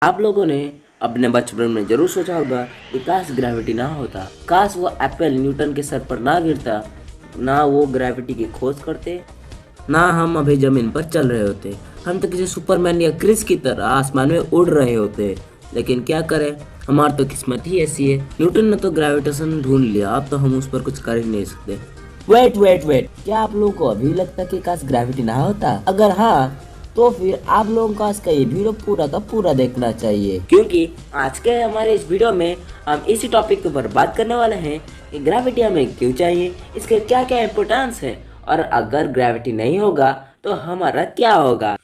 आप लोगों ने अपने बचपन में जरूर सोचा होगा कि काश ग्रेविटी ना होता, काश वो एप्पल न्यूटन के सर पर ना गिरता, ना वो ग्रेविटी की खोज करते, ना हम अभी जमीन पर चल रहे होते। हम तो किसी सुपरमैन या क्रिस की तरह आसमान में उड़ रहे होते। लेकिन क्या करें, हमारी तो किस्मत ही ऐसी है। न्यूटन ने तो ग्रेविटेशन ढूंढ लिया, अब तो हम उस पर कुछ कर ही नहीं सकते। वेट, क्या आप लोगों को अभी लगता कि काश ग्रेविटी ना होता? अगर हाँ, तो फिर आप लोगों को आज का ये वीडियो पूरा का पूरा देखना चाहिए, क्योंकि आज के हमारे इस वीडियो में हम इसी टॉपिक के ऊपर बात करने वाले हैं कि ग्रेविटी हमें क्यों चाहिए, इसके क्या क्या इम्पोर्टेंस है, और अगर ग्रेविटी नहीं होगा तो हमारा क्या होगा।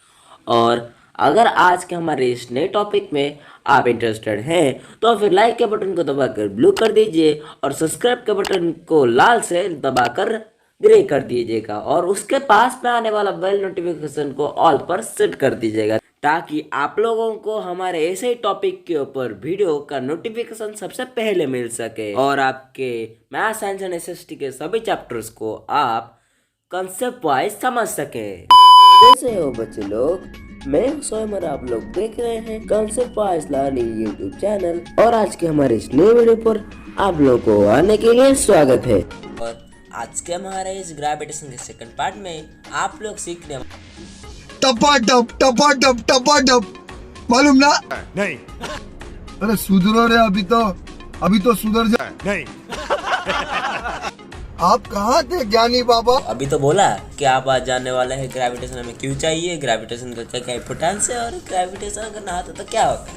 और अगर आज के हमारे इस नए टॉपिक में आप इंटरेस्टेड हैं तो फिर लाइक के बटन को दबाकर ब्लू कर दीजिए और सब्सक्राइब के बटन को लाल से दबाकर ग्रे कर दीजिएगा, और उसके पास में आने वाला बेल नोटिफिकेशन को ऑल पर सेट कर दीजिएगा, ताकि आप लोगों को हमारे ऐसे ही टॉपिक के ऊपर वीडियो का नोटिफिकेशन सबसे पहले मिल सके और आपके मैथ साइंस एंड एसएसटी के सभी चैप्टर्स को आप कंसेप्ट वाइज समझ सके। कैसे हो बच्चे लोग? मैं स्वयं और आप लोग देख रहे हैं concept wise learning YouTube channel, और आज के हमारे इस नए वीडियो पर आप लोग को आने के लिए स्वागत है। और आज के हमारे इस ग्रेविटेशन के सेकंड पार्ट में आप लोग सीखने टपा टप मालूम ना? नहीं। अरे सुधरो रे, अभी तो सुधर जा। नहीं। आप कहाँ थे ज्ञानी बाबा? अभी तो बोला कि आप आज जानने वाले हैं ग्रेविटेशन हमें क्यों चाहिए, ग्रेविटेशन का क्या क्या इम्पोर्टेंस है, और ग्रेविटेशन अगर ना होता तो क्या होता,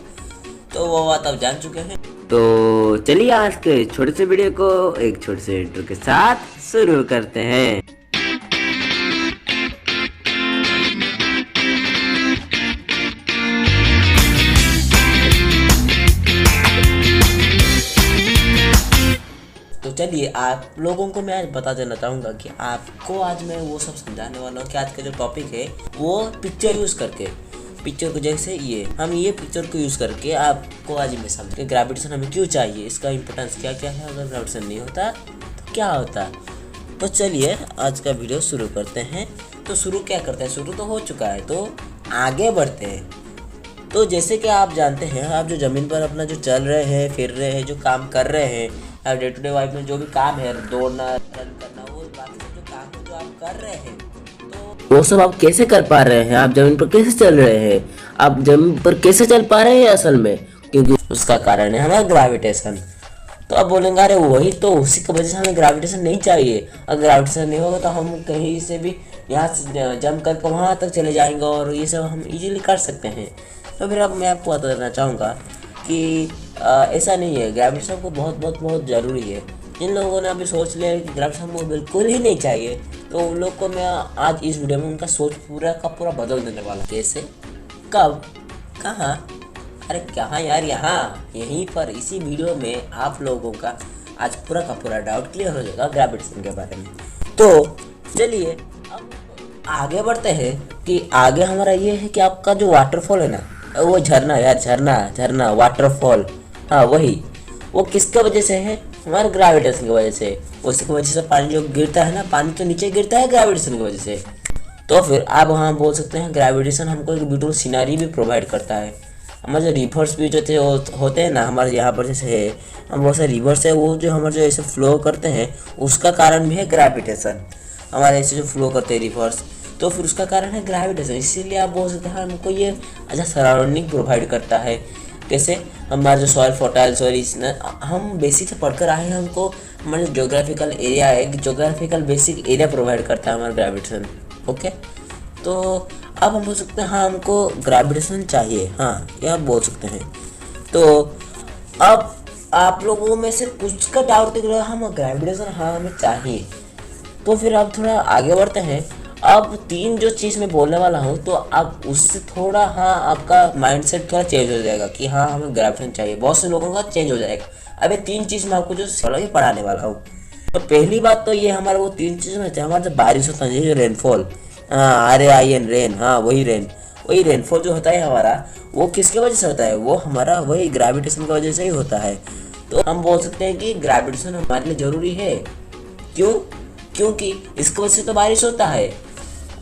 तो वो बात आप जान चुके हैं। तो चलिए आज के छोटे से वीडियो को एक छोटे से इंट्रो के साथ शुरू करते हैं। तो चलिए आप लोगों को मैं आज बता देना चाहूँगा कि आपको आज मैं वो सब समझाने वाला हूँ कि आज का जो टॉपिक है वो पिक्चर यूज़ करके, पिक्चर को जैसे ये पिक्चर को यूज़ करके आपको आज मैं समझे ग्रेविटेशन हमें क्यों चाहिए, इसका इम्पोर्टेंस क्या क्या है, अगर ग्रेविटेशन नहीं होता तो क्या होता। तो चलिए आज का वीडियो शुरू करते हैं। तो शुरू क्या करते हैं, शुरू तो हो चुका है, तो आगे बढ़ते हैं। तो जैसे कि आप जानते हैं, आप जो ज़मीन पर अपना जो चल रहे हैं, फिर रहे हैं, जो काम कर रहे हैं, आप डे टू डे लाइफ में जो भी काम है, दौड़ना, रन करना, वो बाकी सब जो काम है जो आप कर रहे हैं, तो वो सब आप कैसे कर पा रहे हैं, आप ज़मीन पर कैसे चल रहे हैं, आप ज़मीन पर कैसे चल पा रहे हैं असल में, क्योंकि उसका कारण है हमारा ग्रेविटेशन। तो अब बोलेंगे अरे वही तो, उसी की वजह से हमें ग्रेविटेशन नहीं चाहिए, अगर ग्रेविटेशन नहीं होगा तो हम कहीं से भी यहाँ से जंप करके वहाँ तक चले जाएंगे और ये सब हम इजीली कर सकते हैं। तो फिर अब मैं आपको बता देना चाहूँगा कि ऐसा नहीं है, ग्रेविटेशन को बहुत ज़रूरी है। जिन लोगों ने अभी सोच लिया कि ग्रेविटेशन को बिल्कुल ही नहीं चाहिए, तो उन लोग को मैं आज इस वीडियो में उनका सोच पूरा का पूरा बदल देने वाला। कैसे, कब, कहाँ? अरे कहाँ यार, यहाँ यहीं पर इसी वीडियो में आप लोगों का आज पूरा का पूरा डाउट क्लियर हो जाएगा ग्रेविटेशन के बारे में। तो चलिए अब आगे बढ़ते हैं कि आगे हमारा ये है कि आपका जो वाटरफॉल है ना, वो झरना यार, झरना वाटरफॉल, हाँ वही, वो किसके वजह से है, हमारे ग्रेविटेशन की वजह से। उसी की वजह से पानी जो गिरता है ना, पानी तो नीचे गिरता है ग्रेविटेशन की वजह से। तो फिर आप वहाँ बोल सकते हैं ग्रेविटेशन हमको एक ब्यूटीफुल सीनरी भी प्रोवाइड करता है। हमारे जो रिवर्स भी जो होते हैं ना, हमारे यहाँ पर जैसे है, हम बहुत सारे रिवर्स है, वो जो हमारे जो ऐसे फ्लो करते हैं उसका कारण भी है ग्रेविटेशन। हमारे ऐसे जो फ्लो करते हैं रिवर्स, तो फिर उसका कारण है ग्रेविटेशन। इसीलिए आप बोल सकते हैं हमको ये अच्छा सराउंडिंग प्रोवाइड करता है। कैसे, हमारा जो सॉइल फर्टाइल सॉइल, हम बेसिक से पढ़कर आए हैं, हमको हमारे जोग्राफिकल एरिया है, जोग्राफिकल बेसिक एरिया प्रोवाइड करता है हमारा ग्रेविटेशन। ओके, तो अब हम बोल सकते हैं हाँ हमको ग्रेविटेशन चाहिए, हाँ ये आप बोल सकते हैं। तो अब आप लोगों में से कुछ का डाउट दिख रहा है, हम ग्रेविटेशन हाँ हमें चाहिए। तो फिर अब थोड़ा आगे बढ़ते हैं। अब तीन जो चीज़ मैं बोलने वाला हूँ, तो अब उससे थोड़ा हाँ आपका माइंडसेट थोड़ा चेंज हो जाएगा कि हाँ हमें ग्रेविटेशन चाहिए। बहुत से लोगों का चेंज हो जाएगा। अब ये तीन चीज़ मैं आपको जो ही पढ़ाने वाला हूँ। तो पहली बात तो ये हमारा वो तीन चीज़ में हमारा जो बारिश होता है, जो रेनफॉल, हाँ RAIN रेन, हाँ वही रेनफॉल जो होता है हमारा, वो किसके वजह से होता है, वो हमारा वही ग्रेविटेशन की वजह से ही होता है। तो हम बोल सकते हैं कि ग्रेविटेशन हमारे लिए ज़रूरी है। क्यों? क्योंकि इसकी वजह से तो बारिश होता है।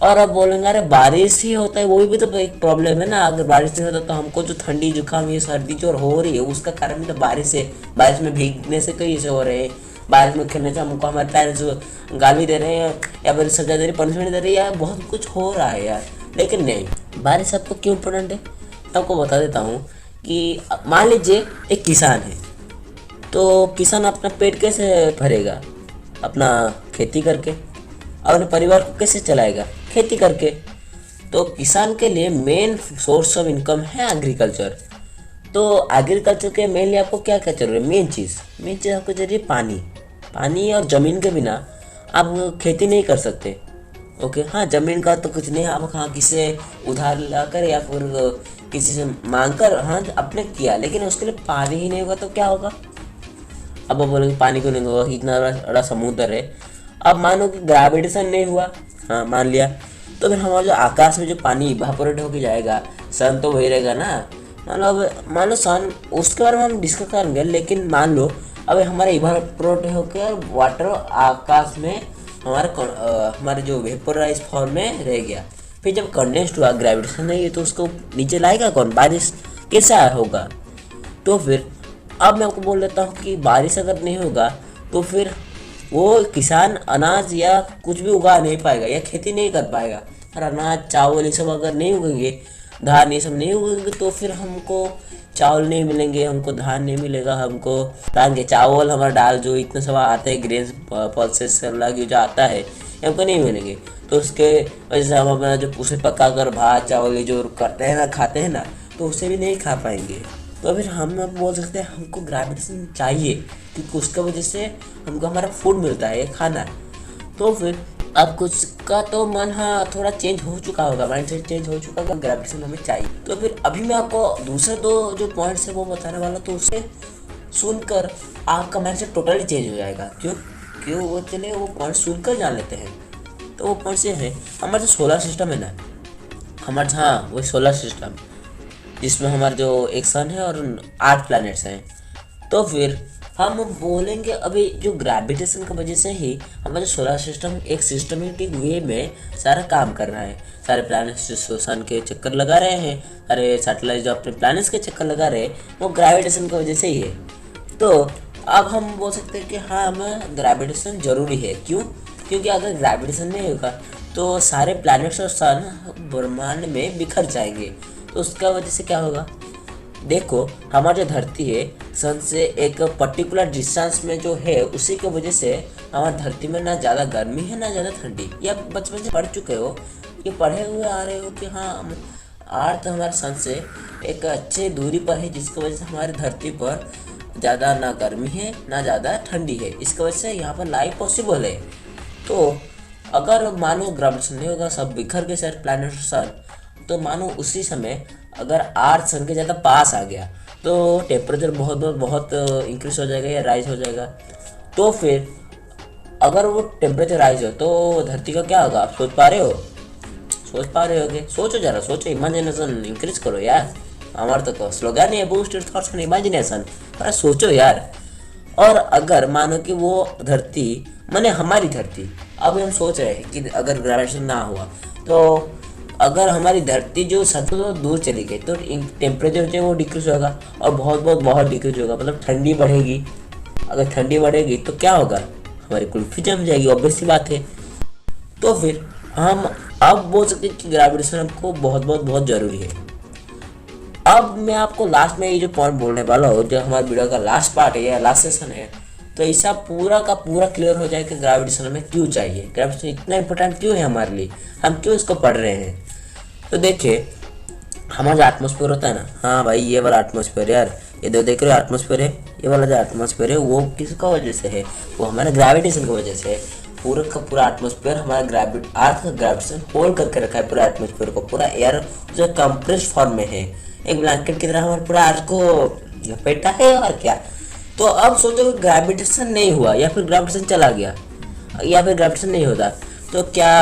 और अब बोलेंगे अरे बारिश ही होता है, वो भी तो एक प्रॉब्लम है ना। अगर बारिश नहीं होता तो हमको जो ठंडी जुकाम ये सर्दी जो हो रही है उसका कारण भी तो बारिश है। बारिश में भीगने से कई ऐसे हो रहे हैं, बारिश में खेलने से हमको हमारे पेरेंट्स गाली दे रहे हैं या फिर सजा दे रही, पनिशमेंट दे रही है यार, बहुत कुछ हो रहा है यार। लेकिन नहीं, बारिश आपको क्यों इम्पोर्टेंट है आपको बता देता हूँ कि मान लीजिए एक किसान है, तो किसान अपना पेट कैसे भरेगा? अपना खेती करके। अपने परिवार को कैसे चलाएगा? खेती करके। तो किसान के लिए मेन सोर्स ऑफ इनकम है एग्रीकल्चर। तो एग्रीकल्चर के मेनली आपको क्या क्या चाहिए? मेन चीज़ आपको चाहिए पानी और ज़मीन के बिना आप खेती नहीं कर सकते। ओके, हाँ ज़मीन का तो कुछ नहीं, आप हाँ किसी से उधार लाकर या फिर किसी से मांग कर हाँ आपने किया, लेकिन उसके लिए पानी ही नहीं होगा तो क्या होगा? अब आप बोलेंगे पानी क्यों नहीं होगा, इतना बड़ा समुद्र है। अब मानो कि ग्रेविटेशन नहीं हुआ, हाँ मान लिया, तो फिर हमारा जो आकाश में जो पानी इवापोरेट होके जाएगा, सन तो वही रहेगा ना। मान लो सन, उसके बारे में हम डिस्कस करेंगे, लेकिन मान लो अब हमारा इवापोरेट होकर वाटर आकाश में हमारे जो वेपोराइज फॉर्म में रह गया। फिर जब कंडेंस्ड हुआ, ग्रेविटेशन नहीं है, तो उसको नीचे लाएगा कौन? बारिश कैसा होगा? तो फिर अब मैं आपको बोल देता हूँ कि बारिश अगर नहीं होगा तो फिर वो किसान अनाज या कुछ भी उगा नहीं पाएगा या खेती नहीं कर पाएगा। और अनाज चावल ये सब अगर नहीं उगेंगे, धान ये सब नहीं उगेंगे, तो फिर हमको चावल नहीं मिलेंगे, हमको धान नहीं मिलेगा, हमको धान के चावल हमारा दाल जो इतने सब आते हैं ग्रेन्स पल्सेस लगी जो आता है हमको नहीं मिलेंगे। तो उसके वजह से हम अपना जो उसे पका कर भात चावल ये जो करते हैं ना, खाते हैं ना, तो उसे भी नहीं खा पाएंगे। तो फिर हम अब बोल सकते हैं हमको ग्रेविटेशन चाहिए, क्योंकि उसका वजह से हमको हमारा फूड मिलता है, खाना। तो फिर अब कुछ का तो मन हाँ थोड़ा चेंज हो चुका होगा, माइंडसेट चेंज हो चुका होगा, ग्रेविटेशन हमें चाहिए। तो फिर अभी मैं आपको दूसरे दो जो पॉइंट्स है वो बताने वाला, तो उसे सुनकर आपका माइंडसेट टोटली चेंज हो जाएगा। क्यों वो चले वो पॉइंट सुनकर जान लेते हैं। तो वो पॉइंट्स ये है, हमारा जो सोलर सिस्टम है ना, हमारा हाँ वही सोलर सिस्टम, जिसमें हमारा जो एक सन है और 8 प्लैनेट्स हैं। तो फिर हम बोलेंगे अभी जो ग्रेविटेशन की वजह से ही हमारा सोलर सिस्टम एक सिस्टमेटिक वे में सारा काम कर रहा है। सारे प्लैनेट्स जो सन के चक्कर लगा रहे हैं, सारे सैटेलाइट जो अपने प्लैनेट्स के चक्कर लगा रहे हैं, वो ग्रेविटेशन की वजह से ही है। तो अब हम बोल सकते हैं कि हाँ हमें ग्रेविटेशन ज़रूरी है। क्यों? क्योंकि अगर ग्रेविटेशन नहीं होगा तो सारे प्लैनेट्स और सन ब्रह्मांड में बिखर जाएंगे। तो उसका वजह से क्या होगा? देखो, हमारी जो धरती है सन से एक पर्टिकुलर डिस्टेंस में जो है, उसी की वजह से हमारी धरती में ना ज़्यादा गर्मी है ना ज़्यादा ठंडी। या बचपन से पढ़ चुके हो, ये पढ़े हुए आ रहे हो कि हाँ अर्थ हमारे सन से एक अच्छे दूरी पर है, जिसकी वजह से हमारी धरती पर ज़्यादा ना गर्मी है ना ज़्यादा ठंडी है। इसकी वजह से यहाँ पर लाइफ पॉसिबल है। तो अगर मानो ग्रेविटेशन नहीं होगा, सब बिखर के सारे प्लैनेट सन, तो मानो उसी समय अगर अर्थ सन के ज़्यादा पास आ गया तो टेम्परेचर बहुत इंक्रीज हो जाएगा या राइज हो जाएगा। तो फिर अगर वो टेम्परेचर राइज हो तो धरती का क्या होगा? आप सोच पा रहे होगे? सोचो जरा, सोचो, इमेजिनेशन इंक्रीज करो यार। हमारा तो स्लोगन है boost your thoughts and imagination. अरे सोचो यार। और अगर मानो कि वो धरती माने हमारी धरती, अब हम सोच रहे हैं कि अगर ग्रेविटेशन ना हुआ तो अगर हमारी धरती जो सबसे तो दूर चली गई तो टेम्परेचर जो है वो डिक्रीज होगा और बहुत डिक्रीज होगा, मतलब ठंडी बढ़ेगी। अगर ठंडी बढ़ेगी तो क्या होगा? हमारी कुल्फी जम जाएगी, ऑब्वियस सी बात है। तो फिर हम अब बोल सकते हैं कि ग्रेविटेशन हमको बहुत ज़रूरी है। अब मैं आपको लास्ट में ये जो पॉइंट बोलने वाला हूँ, जो हमारे वीडियो का लास्ट पार्ट है या लास्ट सेशन है, तो ऐसा पूरा का पूरा क्लियर हो जाए कि ग्रेविटेशन हमें क्यों चाहिए, ग्रेविटेशन इतना इंपॉर्टेंट क्यों है हमारे लिए, हम क्यों इसको पढ़ रहे हैं। तो देखिए, हमारा जो एटमॉस्फेयर होता है ना, हाँ भाई ये वाला एटमॉस्फेयर यार, ये देख रहे हो एटमॉस्फेयर है, ये वाला जो एटमॉस्फेयर है वो किसका वजह से है? वो हमारे ग्रेविटेशन की वजह से है। पूरा का पूरा एटमॉस्फेयर हमारा अर्थ का ग्रेविटेशन होल्ड करके रखा है पूरा एटमॉस्फेयर को। पूरा एयर जो कंप्रेस्ड फॉर्म में है, एक ब्लैंकेट की तरह हमारे पूरा अर्थ को लपेटा है। और क्या, तो अब सोचो ग्रेविटेशन नहीं हुआ या फिर ग्रेविटेशन चला गया या फिर ग्रेविटेशन नहीं होता तो क्या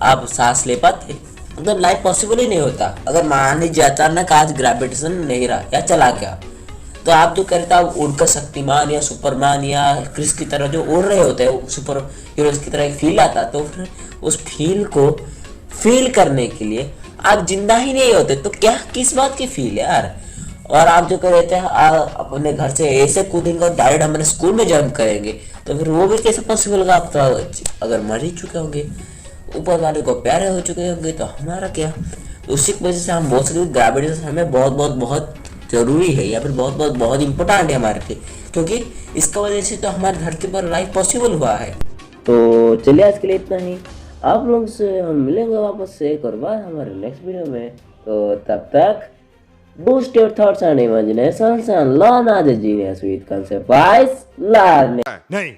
आप सांस ले पाते? मतलब लाइफ पॉसिबल ही नहीं होता। अगर मान लीजिए अचानक आज ग्रेविटेशन नहीं रहा या चला गया, तो आप जो करते आप उड़कर शक्तिमान या सुपरमैन या क्रिस की तरह जो उड़ रहे होते हैं, सुपर हीरोज की तरह एक फील आता, तो फिर उस फील को फील करने के लिए आप जिंदा ही नहीं होते तो क्या किस बात की फील है यार। और आप जो कह रहे थे अपने घर से ऐसे कूदेंगे और डायरेक्ट हमारे स्कूल में जंप करेंगे तो फिर वो भी कैसे पॉसिबल होगा। आप तो अगर मर ही चुके होंगे, ऊपर वाले को प्यारे हो चुके होंगे तो हमारा क्या। उसी की वजह से हम बोल सकते ग्रेविटी हमें बहुत बहुत बहुत जरूरी है या फिर बहुत बहुत बहुत इंपॉर्टेंट है हमारे लिए, क्योंकि इसका वजह से तो हमारे धरती पर लाइफ पॉसिबल हुआ है। तो चलिए आज के लिए इतना ही। आप लोगों से हम मिलेंगे वापस से एक और बार हमारे नेक्स्ट वीडियो में। तो तब तक boost your thoughts and imaginations and learn as a genius with concept-wise learning. नहीं